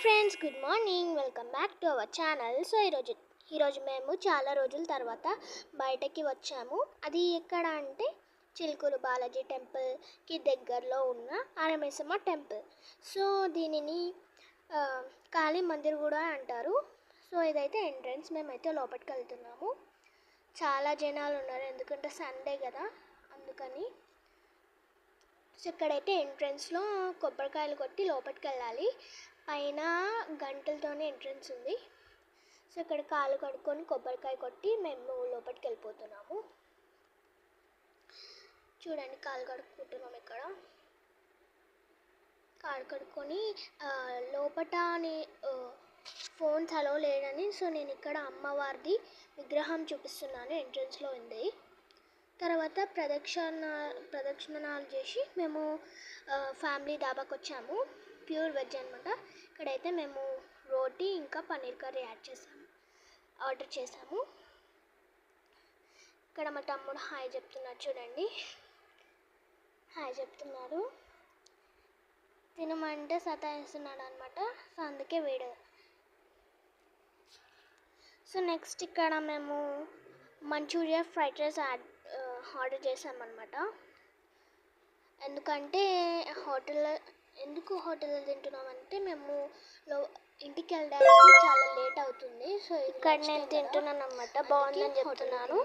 Friends, good morning. Welcome back to our channel. So ఈరోజు మేము చాలా రోజుల తర్వాత బయటకి వచ్చాము. అది ఎక్కడ అంటే చిలుకూరు బాలాజీ టెంపుల్కి దగ్గరలో ఉన్న ఆరమేసమ్మ టెంపుల్. సో దీనిని కాళీ మందిర్ కూడా అంటారు. సో ఇదైతే ఎంట్రన్స్. మేమైతే లోపలికి వెళ్తున్నాము. చాలా జనాలు ఉన్నారు, ఎందుకంటే సండే కదా, అందుకని. సో ఇక్కడైతే ఎంట్రన్స్లో కొబ్బరికాయలు కొట్టి లోపలికి వెళ్ళాలి. పైన గంటలతోనే ఎంట్రన్స్ ఉంది. సో ఇక్కడ కాలు కడుక్కొని కొబ్బరికాయ కొట్టి మేము లోపలికి వెళ్ళిపోతున్నాము. చూడండి, కాలు కడుక్కుంటున్నాము. ఇక్కడ కాలు కడుక్కొని లోపటని ఫోన్స్ అలో లేదని, సో నేను ఇక్కడ అమ్మవారిది విగ్రహం చూపిస్తున్నాను. ఎంట్రన్స్లో ఉంది. తర్వాత ప్రదక్షిణాలు చేసి మేము ఫ్యామిలీ డాబాకి వచ్చాము. ప్యూర్ వెజ్ అనమాట. ఇక్కడైతే మేము రోటీ ఇంకా పన్నీర్ కర్రీ ఆర్డర్ చేసాము. ఇక్కడ మా తమ్ముడు హాయ్ చెప్తున్నారు, చూడండి. హాయ్ చెప్తున్నారు. తినమంటే సతాయిస్తున్నాడు అనమాట. సో అందుకే వీడియో. సో నెక్స్ట్ ఇక్కడ మేము మంచూరియా ఫ్రైడ్ రైస్ ఆర్డర్ చేసామన్నమాట. ఎందుకు హోటల్లో తింటున్నామంటే మేము ఇంటికి వెళ్ళడానికి చాలా లేట్ అవుతుంది. సో ఇక్కడ నేను తింటున్నాను అనమాట. బాగుందని చెప్తున్నాను.